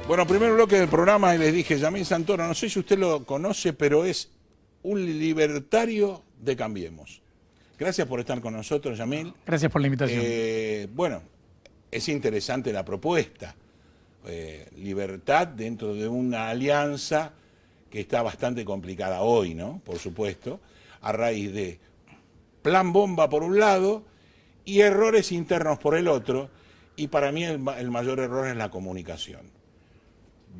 Bueno, primer bloque del programa y les dije, Yamil Santoro, no sé si usted lo conoce, pero es un libertario de Cambiemos. Gracias por estar con nosotros, Yamil. Gracias por la invitación. Bueno, es interesante la propuesta. Libertad dentro de una alianza que está bastante complicada hoy, ¿no? Por supuesto, a raíz de plan bomba por un lado y errores internos por el otro, y para mí el mayor error es la comunicación.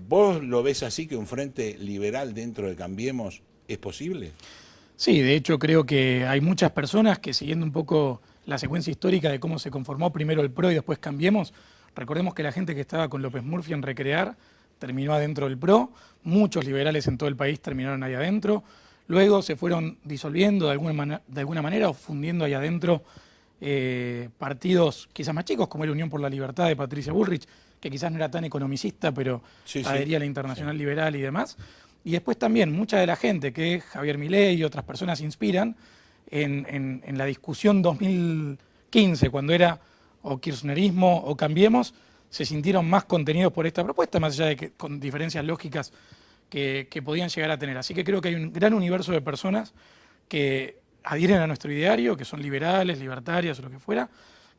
¿Vos lo ves así, que un frente liberal dentro de Cambiemos es posible? Sí, de hecho creo que hay muchas personas que, siguiendo un poco la secuencia histórica de cómo se conformó primero el PRO y después Cambiemos, recordemos que la gente que estaba con López Murphy en Recrear terminó adentro del PRO, muchos liberales en todo el país terminaron ahí adentro, luego se fueron disolviendo de alguna manera o fundiendo ahí adentro partidos quizás más chicos, como era Unión por la Libertad de Patricia Bullrich, que quizás no era tan economicista, pero adhería a la Internacional Liberal y demás. Y después también mucha de la gente que Javier Milei y otras personas inspiran en la discusión 2015, cuando era o kirchnerismo o Cambiemos, se sintieron más contenidos por esta propuesta, más allá de que con diferencias lógicas que podían llegar a tener. Así que creo que hay un gran universo de personas que adhieren a nuestro ideario, que son liberales, libertarias o lo que fuera,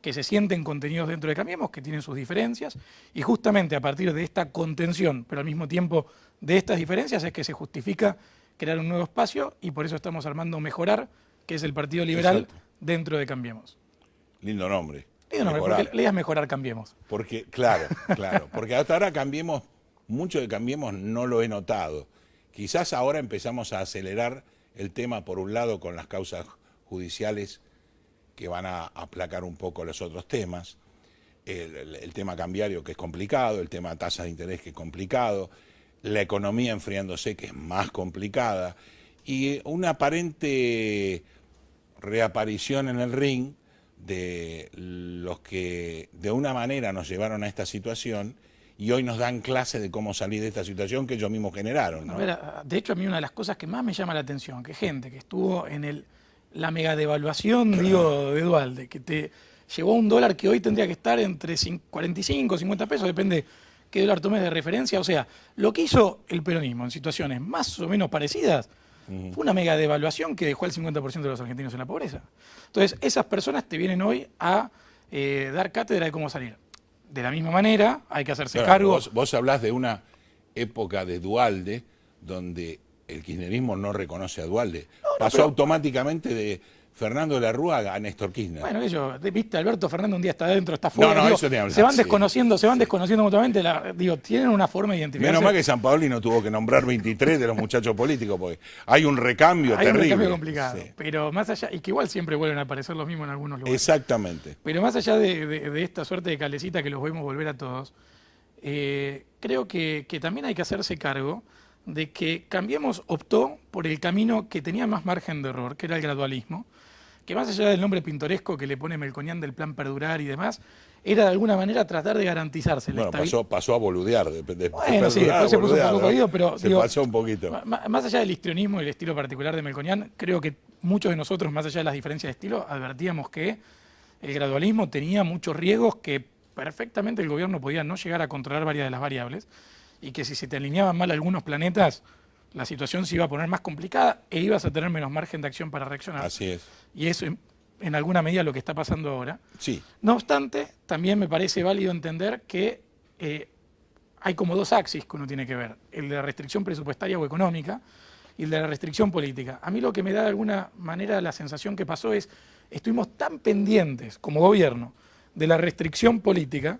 que se sienten contenidos dentro de Cambiemos, que tienen sus diferencias, y justamente a partir de esta contención, pero al mismo tiempo de estas diferencias, es que se justifica crear un nuevo espacio, y por eso estamos armando Mejorar, que es el Partido Liberal dentro de Cambiemos. Lindo nombre. Lindo nombre, porque la idea es Mejorar Cambiemos. Porque, claro, porque hasta ahora Cambiemos, mucho de Cambiemos no lo he notado. Quizás ahora empezamos a acelerar el tema, por un lado, con las causas judiciales que van a aplacar un poco los otros temas, el tema cambiario, que es complicado, el tema tasa de interés, que es complicado, la economía enfriándose, que es más complicada, y una aparente reaparición en el ring de los que de una manera nos llevaron a esta situación y hoy nos dan clase de cómo salir de esta situación que ellos mismos generaron, ¿no? A ver, de hecho, a mí una de las cosas que más me llama la atención, que gente que estuvo en la mega devaluación, digo, de Duhalde, que te llevó a un dólar que hoy tendría que estar entre 45 y 50 pesos, depende qué dólar tomes de referencia. O sea, lo que hizo el peronismo en situaciones más o menos parecidas fue una mega devaluación que dejó al 50% de los argentinos en la pobreza. Entonces, esas personas te vienen hoy a dar cátedra de cómo salir. De la misma manera, hay que hacerse cargo. Vos hablás de una época de Duhalde donde el kirchnerismo no reconoce a Duhalde. Pasó automáticamente de Fernando de la Rúa a Néstor Kirchner. Bueno, ellos, viste, Alberto Fernández un día está adentro, está fuera. No, eso te habla. Se van desconociendo, se van desconociendo mutuamente. Tienen una forma de identificarse. Menos mal que San Paoli no tuvo que nombrar 23 de los muchachos políticos, porque hay un recambio terrible. Hay un recambio complicado. Sí. Pero más allá, y que igual siempre vuelven a aparecer los mismos en algunos lugares. Exactamente. Pero más allá de esta suerte de calecita que los vemos volver a todos, creo que también hay que hacerse cargo de que Cambiemos optó por el camino que tenía más margen de error, que era el gradualismo, que más allá del nombre pintoresco que le pone Melconian del plan Perdurar y demás, era de alguna manera tratar de garantizarse la estabilidad. Pasó a boludear. Bueno, sí, después se puso un poco jodido, pero se pasó un poquito. Más allá del histrionismo y el estilo particular de Melconian, creo que muchos de nosotros, más allá de las diferencias de estilo, advertíamos que el gradualismo tenía muchos riesgos, que perfectamente el gobierno podía no llegar a controlar varias de las variables, y que si se te alineaban mal algunos planetas, la situación se iba a poner más complicada e ibas a tener menos margen de acción para reaccionar. Así es. Y eso en alguna medida lo que está pasando ahora. Sí. No obstante, también me parece válido entender que hay como dos axis que uno tiene que ver, el de la restricción presupuestaria o económica y el de la restricción política. A mí lo que me da de alguna manera la sensación que pasó es, estuvimos tan pendientes como gobierno de la restricción política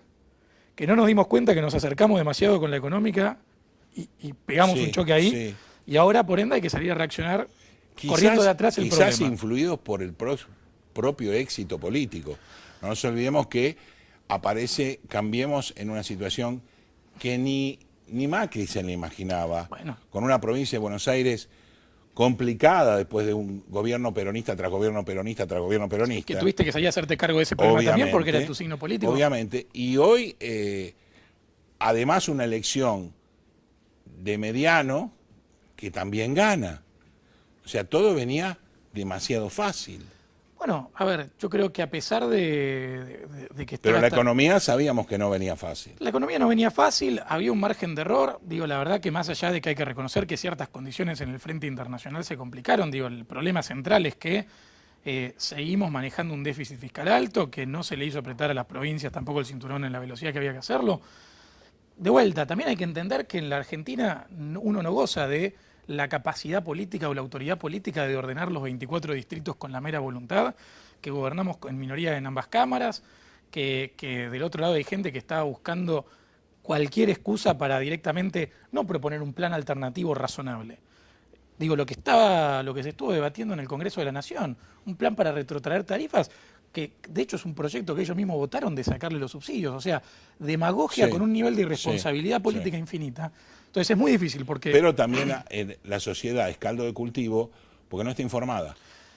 que no nos dimos cuenta que nos acercamos demasiado con la económica y pegamos un choque ahí, y ahora por ende hay que salir a reaccionar corriendo de atrás el problema. Quizás influidos por el propio éxito político. No nos olvidemos que Cambiemos en una situación que ni Macri se le imaginaba, con una provincia de Buenos Aires complicada después de un gobierno peronista tras gobierno peronista tras gobierno peronista. Que tuviste que salir a hacerte cargo de ese problema también porque era tu signo político. Obviamente. Y hoy, además, una elección de mediano que también gana. O sea, todo venía demasiado fácil. Bueno, a ver, yo creo que a pesar de que Pero la economía sabíamos que no venía fácil. La economía no venía fácil, había un margen de error. Digo, la verdad que más allá de que hay que reconocer que ciertas condiciones en el frente internacional se complicaron, digo, el problema central es que seguimos manejando un déficit fiscal alto, que no se le hizo apretar a las provincias tampoco el cinturón en la velocidad que había que hacerlo. De vuelta, también hay que entender que en la Argentina uno no goza de la capacidad política o la autoridad política de ordenar los 24 distritos con la mera voluntad, que gobernamos en minoría en ambas cámaras, que del otro lado hay gente que está buscando cualquier excusa para directamente no proponer un plan alternativo razonable. Digo, lo que se estuvo debatiendo en el Congreso de la Nación, un plan para retrotraer tarifas, que de hecho es un proyecto que ellos mismos votaron de sacarle los subsidios, o sea, demagogia con un nivel de irresponsabilidad política infinita. Entonces es muy difícil porque... Pero también la sociedad es caldo de cultivo porque no está informada.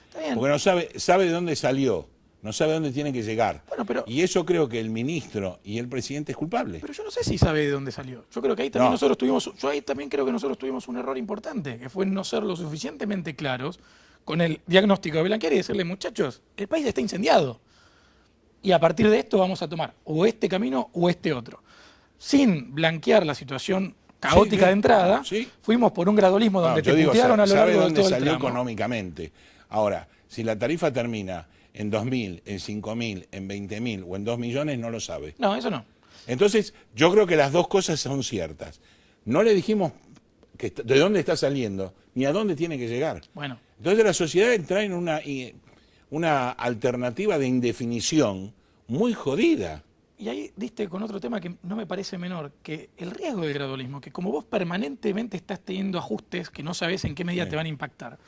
Está bien. Porque no sabe de dónde salió, no sabe dónde tiene que llegar. Bueno, y eso creo que el ministro y el presidente es culpable. Pero yo no sé si sabe de dónde salió. Yo creo que ahí también creo que nosotros tuvimos un error importante, que fue no ser lo suficientemente claros con el diagnóstico de Blanquer y decirle, muchachos, el país está incendiado. Y a partir de esto vamos a tomar o este camino o este otro. Sin blanquear la situación caótica de entrada, fuimos por un gradualismo donde te putearon a lo largo de todo el tramo. ¿Sabe dónde salió económicamente? Ahora, si la tarifa termina en 2.000, en 5.000, en 20.000 o en 2 millones, no lo sabe. No, eso no. Entonces, yo creo que las dos cosas son ciertas. No le dijimos de dónde está saliendo, ni a dónde tiene que llegar. Bueno. Entonces la sociedad entra en una alternativa de indefinición muy jodida. Y ahí diste con otro tema que no me parece menor, que el riesgo del gradualismo, que como vos permanentemente estás teniendo ajustes que no sabés en qué medida te van a impactar.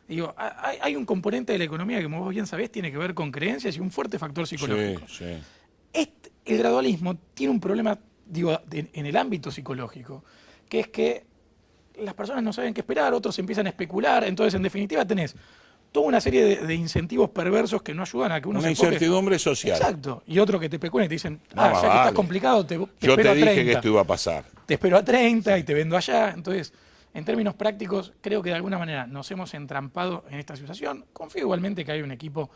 Digo, hay un componente de la economía que, como vos bien sabés, tiene que ver con creencias y un fuerte factor psicológico. El gradualismo tiene un problema, digo, en el ámbito psicológico, que es que las personas no saben qué esperar, otros empiezan a especular, entonces en definitiva tenés toda una serie de incentivos perversos que no ayudan a que uno se enfoque. Una incertidumbre social. Exacto. Y otro que te especulan y te dicen, ya que estás complicado, te yo espero te a 30. dije que esto iba a pasar. Te espero a 30 y te vendo allá. Entonces, en términos prácticos, creo que de alguna manera nos hemos entrampado en esta situación. Confío igualmente que hay un equipo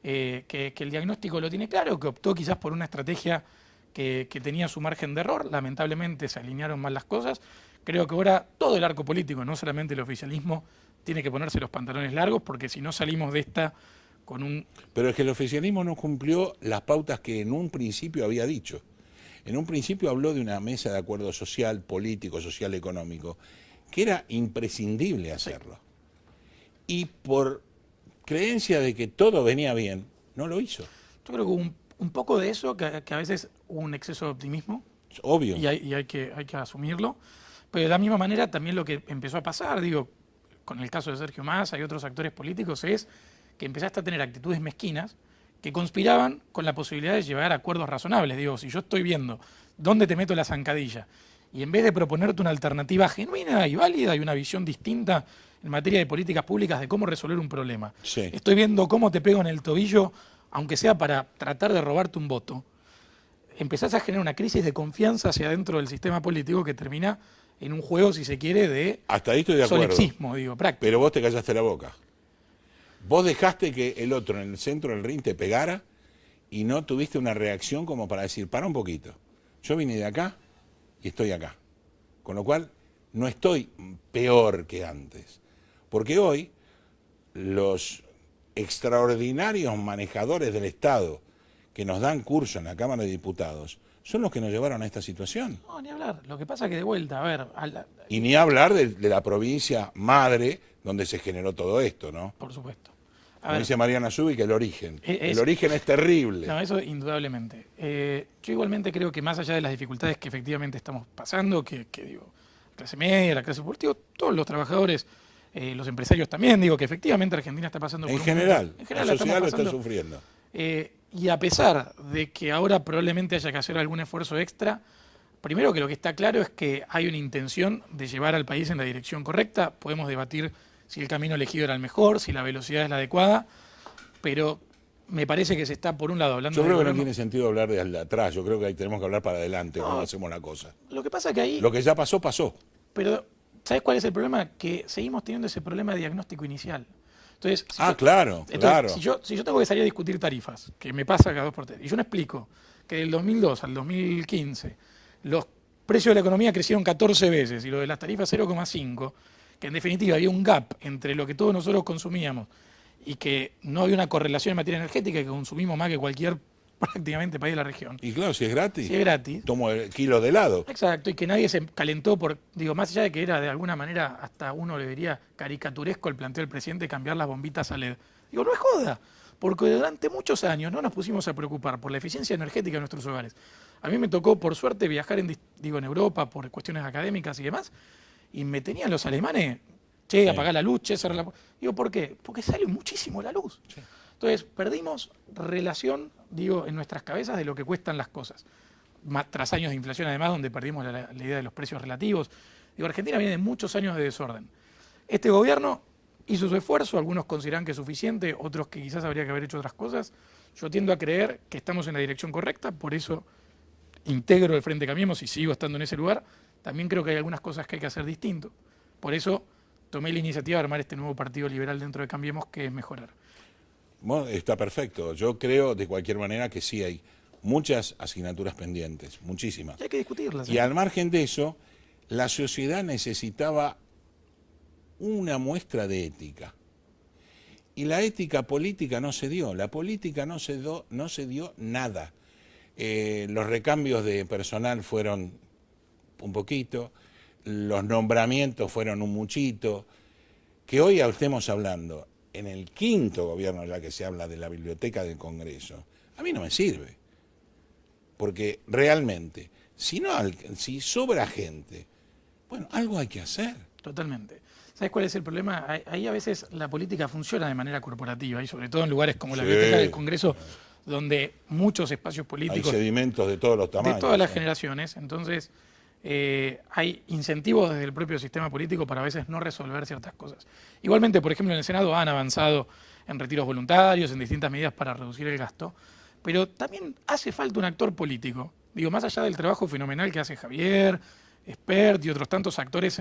que el diagnóstico lo tiene claro, que optó quizás por una estrategia que tenía su margen de error. Lamentablemente se alinearon mal las cosas. Creo que ahora todo el arco político, no solamente el oficialismo, tiene que ponerse los pantalones largos, porque si no salimos de esta con un... Pero es que el oficialismo no cumplió las pautas que en un principio había dicho. En un principio habló de una mesa de acuerdo social, político, social, económico, que era imprescindible hacerlo. Y por creencia de que todo venía bien, no lo hizo. Yo creo que un poco de eso, que a veces hubo un exceso de optimismo. Obvio. Y hay que asumirlo. Pero de la misma manera también lo que empezó a pasar, digo, con el caso de Sergio Massa y otros actores políticos, es que empezaste a tener actitudes mezquinas que conspiraban con la posibilidad de llegar a acuerdos razonables. Digo, si yo estoy viendo dónde te meto la zancadilla y en vez de proponerte una alternativa genuina y válida y una visión distinta en materia de políticas públicas de cómo resolver un problema, estoy viendo cómo te pego en el tobillo, aunque sea para tratar de robarte un voto, empezás a generar una crisis de confianza hacia dentro del sistema político que termina en un juego, si se quiere, de hasta ahí estoy de acuerdo, solipsismo, digo, práctico. Pero vos te callaste la boca. Vos dejaste que el otro en el centro del ring te pegara y no tuviste una reacción como para decir, para un poquito. Yo vine de acá y estoy acá. Con lo cual, no estoy peor que antes. Porque hoy, los extraordinarios manejadores del Estado que nos dan curso en la Cámara de Diputados son los que nos llevaron a esta situación. No, ni hablar. Lo que pasa es que de vuelta, a ver... Y ni hablar de la provincia madre donde se generó todo esto, ¿no? Por supuesto. Como dice Mariana Zubik, el origen. El origen es terrible. No, eso indudablemente. Yo igualmente creo que más allá de las dificultades que efectivamente estamos pasando, que digo, la clase media, la clase política, todos los trabajadores, los empresarios también, digo que efectivamente Argentina está pasando por en general, la sociedad lo está sufriendo. Y a pesar de que ahora probablemente haya que hacer algún esfuerzo extra, primero que lo que está claro es que hay una intención de llevar al país en la dirección correcta. Podemos debatir si el camino elegido era el mejor, si la velocidad es la adecuada, pero me parece que se está, por un lado, hablando... Yo creo que no tiene sentido hablar de atrás, yo creo que ahí tenemos que hablar para adelante, cómo hacemos la cosa. Lo que pasa es que ahí... Lo que ya pasó, pasó. Pero, ¿sabes cuál es el problema? Que seguimos teniendo ese problema de diagnóstico inicial. Entonces, claro. Si yo tengo que salir a discutir tarifas, que me pasa cada 2 por 3, y yo no explico que del 2002 al 2015 los precios de la economía crecieron 14 veces y lo de las tarifas 0,5, que en definitiva había un gap entre lo que todos nosotros consumíamos y que no había una correlación en materia energética, que consumimos más que cualquier prácticamente país de la región. Y claro, si es gratis. Si es gratis. Tomo el kilo de helado. Exacto, y que nadie se calentó por, más allá de que era de alguna manera, hasta uno le diría caricaturesco el planteo del presidente, cambiar las bombitas a LED. Digo, no es joda, porque durante muchos años no nos pusimos a preocupar por la eficiencia energética de nuestros hogares. A mí me tocó, por suerte, viajar en Europa por cuestiones académicas y demás, y me tenían los alemanes, che, apagar la luz, che, cerrar la... Digo, ¿por qué? Porque sale muchísimo la luz. Sí. Entonces, perdimos relación, en nuestras cabezas de lo que cuestan las cosas. Tras años de inflación, además, donde perdimos la idea de los precios relativos. Argentina viene de muchos años de desorden. Este gobierno hizo su esfuerzo, algunos consideran que es suficiente, otros que quizás habría que haber hecho otras cosas. Yo tiendo a creer que estamos en la dirección correcta, por eso integro el Frente Cambiemos y sigo estando en ese lugar. También creo que hay algunas cosas que hay que hacer distinto. Por eso tomé la iniciativa de armar este nuevo partido liberal dentro de Cambiemos, que es mejorar. Bueno, está perfecto. Yo creo de cualquier manera que sí hay muchas asignaturas pendientes, muchísimas. Y hay que discutirlas. Y al margen de eso, la sociedad necesitaba una muestra de ética. Y la ética política no se dio, la política no se dio nada. Los recambios de personal fueron un poquito, los nombramientos fueron un muchito. Que hoy estemos hablando en el 5º gobierno ya que se habla de la biblioteca del Congreso, a mí no me sirve. Porque realmente, si sobra gente, bueno, algo hay que hacer. Totalmente. ¿Sabes cuál es el problema? Ahí a veces la política funciona de manera corporativa, y sobre todo en lugares como la biblioteca del Congreso, donde muchos espacios políticos... Hay sedimentos de todos los tamaños. De todas las generaciones. Entonces, hay incentivos desde el propio sistema político para a veces no resolver ciertas cosas. Igualmente, por ejemplo, en el Senado han avanzado en retiros voluntarios, en distintas medidas para reducir el gasto, pero también hace falta un actor político. Más allá del trabajo fenomenal que hace Javier, Espert y otros tantos actores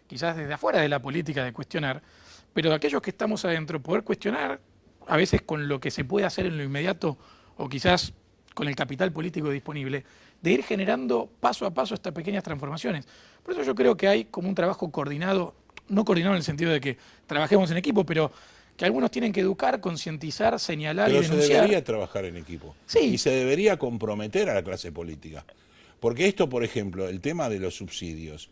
quizás desde afuera de la política de cuestionar, pero aquellos que estamos adentro, poder cuestionar, a veces con lo que se puede hacer en lo inmediato o quizás con el capital político disponible, de ir generando paso a paso estas pequeñas transformaciones. Por eso yo creo que hay como un trabajo coordinado, no coordinado en el sentido de que trabajemos en equipo, pero que algunos tienen que educar, concientizar, señalar y denunciar. Pero se debería trabajar en equipo. Sí. Y se debería comprometer a la clase política. Porque esto, por ejemplo, el tema de los subsidios,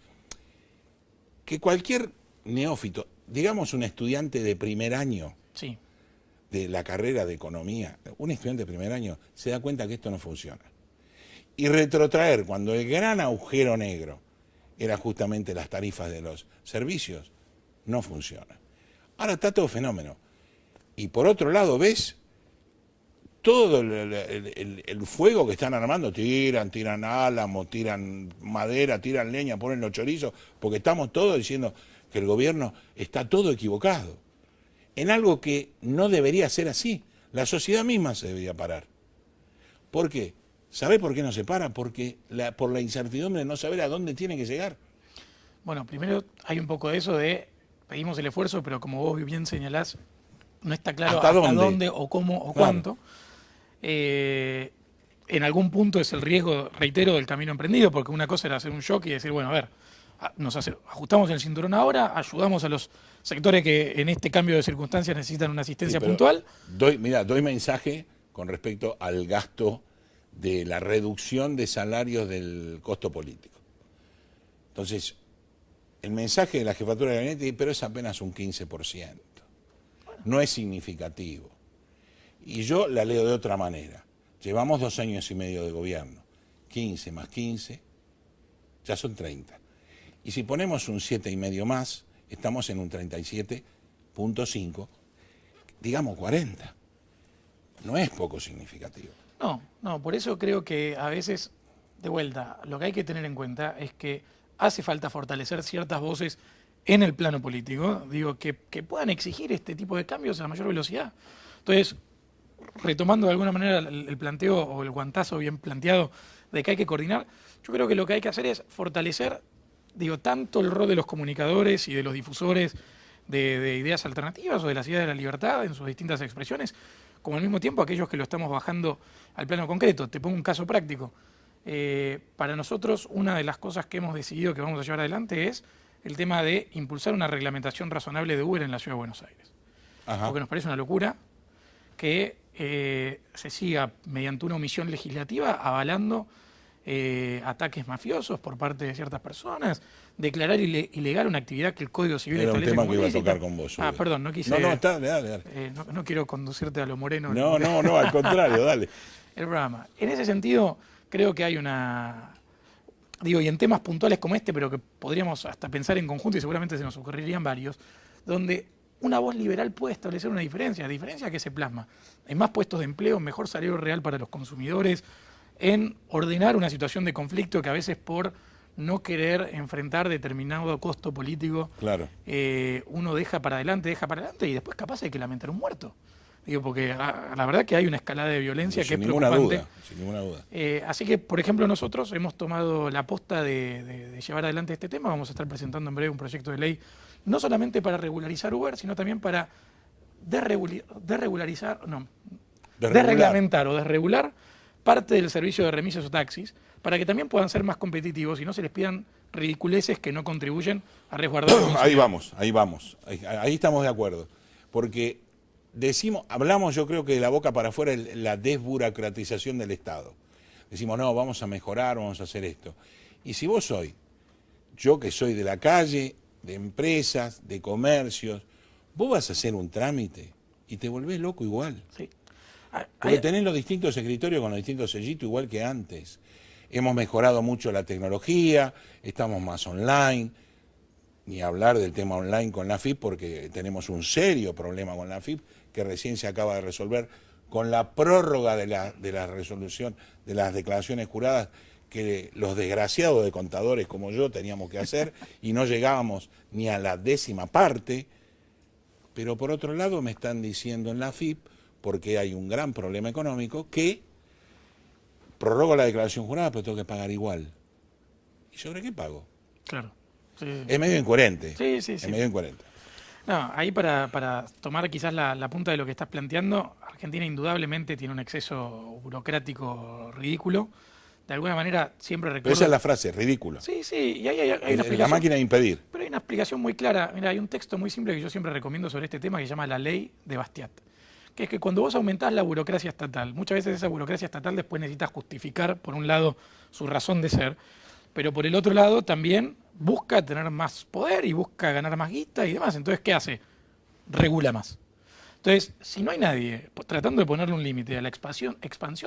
que cualquier neófito, digamos un estudiante de primer año, sí, de la carrera de economía, un estudiante de primer año se da cuenta que esto no funciona. Y retrotraer cuando el gran agujero negro era justamente las tarifas de los servicios, no funciona. Ahora está todo fenómeno. Y por otro lado, ves todo el fuego que están armando, tiran álamo, tiran madera, tiran leña, ponen los chorizos, porque estamos todos diciendo que el gobierno está todo equivocado. En algo que no debería ser así. La sociedad misma se debería parar. ¿Por qué? ¿Sabe por qué no se para? Porque por la incertidumbre de no saber a dónde tiene que llegar. Bueno, primero hay un poco de eso de pedimos el esfuerzo, pero como vos bien señalás, no está claro hasta dónde o cómo o cuánto. En algún punto es el riesgo, reitero, del camino emprendido, porque una cosa era hacer un shock y decir, bueno, a ver, ajustamos el cinturón ahora, ayudamos a los sectores que en este cambio de circunstancias necesitan una asistencia puntual. Doy mensaje con respecto al gasto de la reducción de salarios del costo político. Entonces, el mensaje de la jefatura de gabinete, pero es apenas un 15%. No es significativo. Y yo la leo de otra manera. Llevamos 2 años y medio de gobierno. 15 más 15, ya son 30. Y si ponemos un 7,5 más, estamos en un 37,5, digamos 40. No es poco significativo. No, por eso creo que a veces, de vuelta, lo que hay que tener en cuenta es que hace falta fortalecer ciertas voces en el plano político, que puedan exigir este tipo de cambios a mayor velocidad. Entonces, retomando de alguna manera el planteo o el guantazo bien planteado de que hay que coordinar, yo creo que lo que hay que hacer es fortalecer, tanto el rol de los comunicadores y de los difusores de ideas alternativas o de las ideas de la libertad en sus distintas expresiones, como al mismo tiempo aquellos que lo estamos bajando al plano concreto. Te pongo un caso práctico. Para nosotros, una de las cosas que hemos decidido que vamos a llevar adelante es el tema de impulsar una reglamentación razonable de Uber en la Ciudad de Buenos Aires. Ajá. Porque nos parece una locura que se siga mediante una omisión legislativa avalando ataques mafiosos por parte de ciertas personas, declarar ilegal una actividad que el Código Civil establece como ilícita. Era un tema que iba a tocar con vos. Perdón, no quise... No, dale. No quiero conducirte a lo moreno. No, al contrario, dale. El programa. En ese sentido, creo que hay una... Digo, y en temas puntuales como este, pero que podríamos hasta pensar en conjunto y seguramente se nos ocurrirían varios, donde una voz liberal puede establecer una diferencia que se plasma en más puestos de empleo, mejor salario real para los consumidores, en ordenar una situación de conflicto que a veces por no querer enfrentar determinado costo político, claro, uno deja para adelante y después capaz hay que lamentar un muerto. Digo, porque la verdad que hay una escalada de violencia que es preocupante. Sin ninguna duda. Así que, por ejemplo, nosotros hemos tomado la aposta de llevar adelante este tema. Vamos a estar presentando en breve un proyecto de ley, no solamente para regularizar Uber, sino también para desreglamentar o desregular parte del servicio de remises o taxis, para que también puedan ser más competitivos y no se les pidan ridiculeces que no contribuyen a resguardar. Ahí vamos. Ahí estamos de acuerdo. Porque hablamos, yo creo que de la boca para afuera, la desburocratización del Estado. Decimos, no, vamos a mejorar, vamos a hacer esto. Y si vos yo que soy de la calle, de empresas, de comercios, vos vas a hacer un trámite y te volvés loco igual. Sí. Porque tenés los distintos escritorios con los distintos sellitos igual que antes. Hemos mejorado mucho la tecnología, estamos más online, ni hablar del tema online con la AFIP, porque tenemos un serio problema con la AFIP, que recién se acaba de resolver con la prórroga de la resolución de las declaraciones juradas que los desgraciados de contadores como yo teníamos que hacer y no llegábamos ni a la 10ª parte. Pero por otro lado me están diciendo en la AFIP, porque hay un gran problema económico, que prorrogo la declaración jurada, pero tengo que pagar igual. ¿Y sobre qué pago? Claro. Sí. Es medio incoherente. Sí. Es medio incoherente. No, ahí para tomar quizás la punta de lo que estás planteando, Argentina indudablemente tiene un exceso burocrático ridículo. De alguna manera siempre recuerdo... Pero esa es la frase, ridículo. Sí, y hay una explicación. La máquina de impedir. Pero hay una explicación muy clara. Mira, hay un texto muy simple que yo siempre recomiendo sobre este tema que se llama La Ley de Bastiat. Que es que cuando vos aumentás la burocracia estatal, muchas veces esa burocracia estatal después necesita justificar, por un lado, su razón de ser, pero por el otro lado también busca tener más poder y busca ganar más guita y demás. Entonces, ¿qué hace? Regula más. Entonces, si no hay nadie tratando de ponerle un límite a la expansión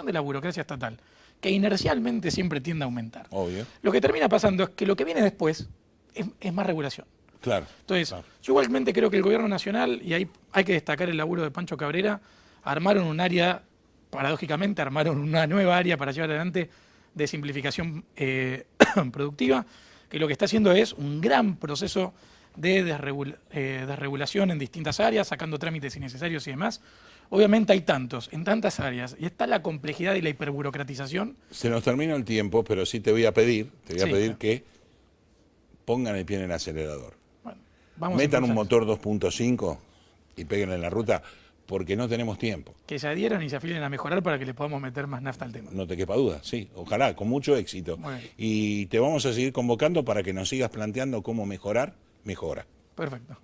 de la burocracia estatal, que inercialmente siempre tiende a aumentar, obvio, lo que termina pasando es que lo que viene después es más regulación. Claro. Entonces, yo igualmente creo que el gobierno nacional, y ahí hay que destacar el laburo de Pancho Cabrera, armaron un área, paradójicamente, armaron una nueva área para llevar adelante de simplificación productiva, que lo que está haciendo es un gran proceso de desregulación en distintas áreas, sacando trámites innecesarios y demás. Obviamente hay en tantas áreas, y está la complejidad y la hiperburocratización. Se nos termina el tiempo, pero sí te voy a pedir claro, que pongan el pie en el acelerador. Bueno, metan un motor 2.5 y peguen en la ruta, porque no tenemos tiempo. Que se adhieran y se afilen a mejorar para que le podamos meter más nafta al tema. No te quepa duda, sí, ojalá, con mucho éxito. Y te vamos a seguir convocando para que nos sigas planteando cómo mejora. Perfecto.